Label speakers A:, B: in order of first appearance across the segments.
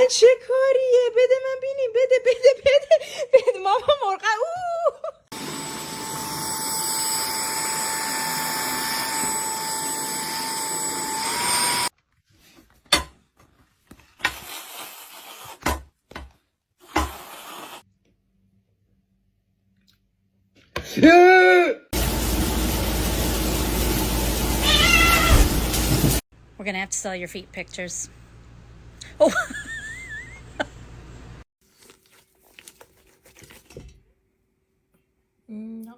A: چه کاریه؟ بده من بینی، بده ماما مرغ.
B: We're gonna have to sell your feet pictures. Oh. No.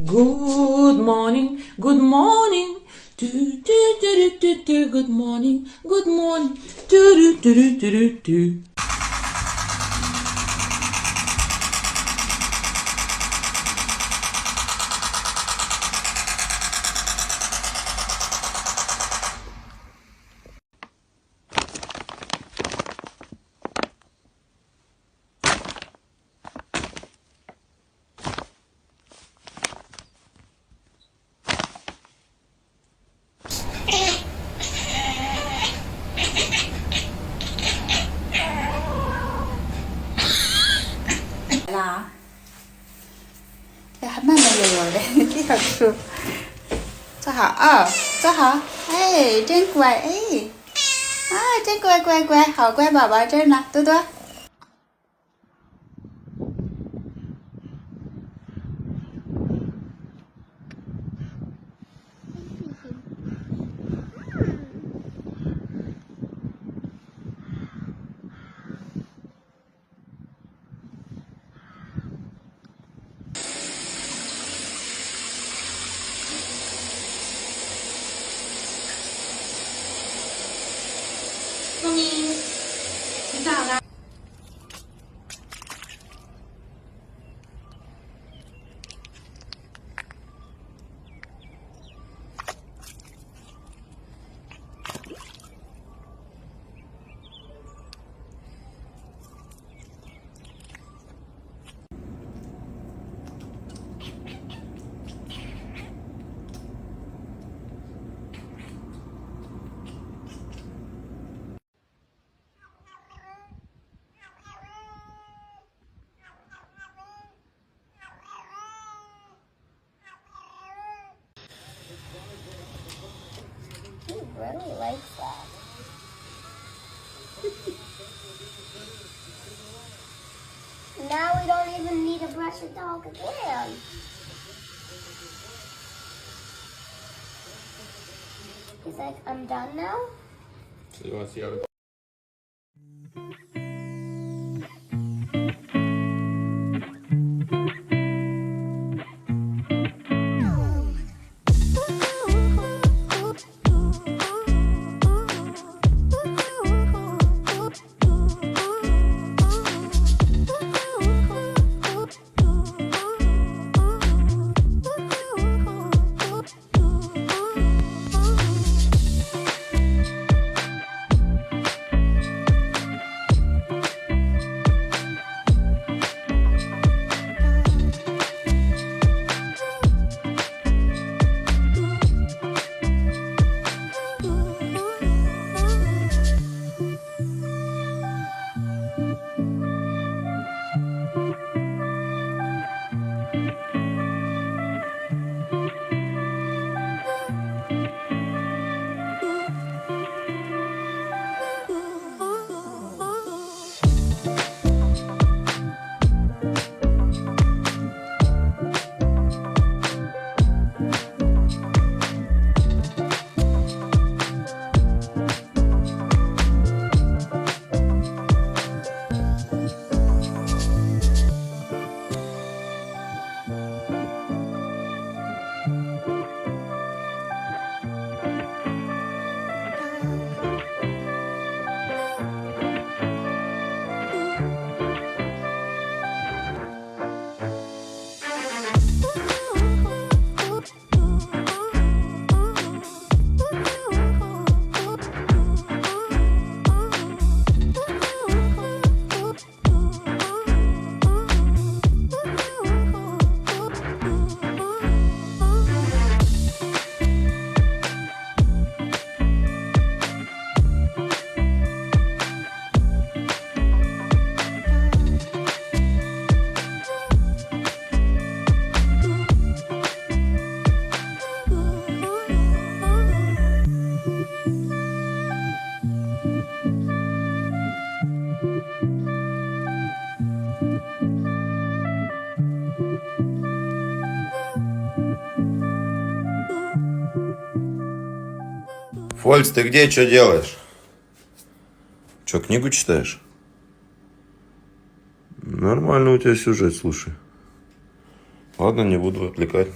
A: Good morning, good morning. Do do do do do do. Good morning, good morning. Do do do do do do do.
B: Là hát nó lừa đấy cái thật sự cho hả cho hả ê trên quầy ấy trên quầy họ quay bảo trên nè tôi He really likes that. Now we don't even need to brush the dog again. He's like, I'm done now?
C: So you want to see how the
D: Фольц, ты где, что делаешь? Что, книгу читаешь? Нормально у тебя сюжет, слушай. Ладно, не буду отвлекать.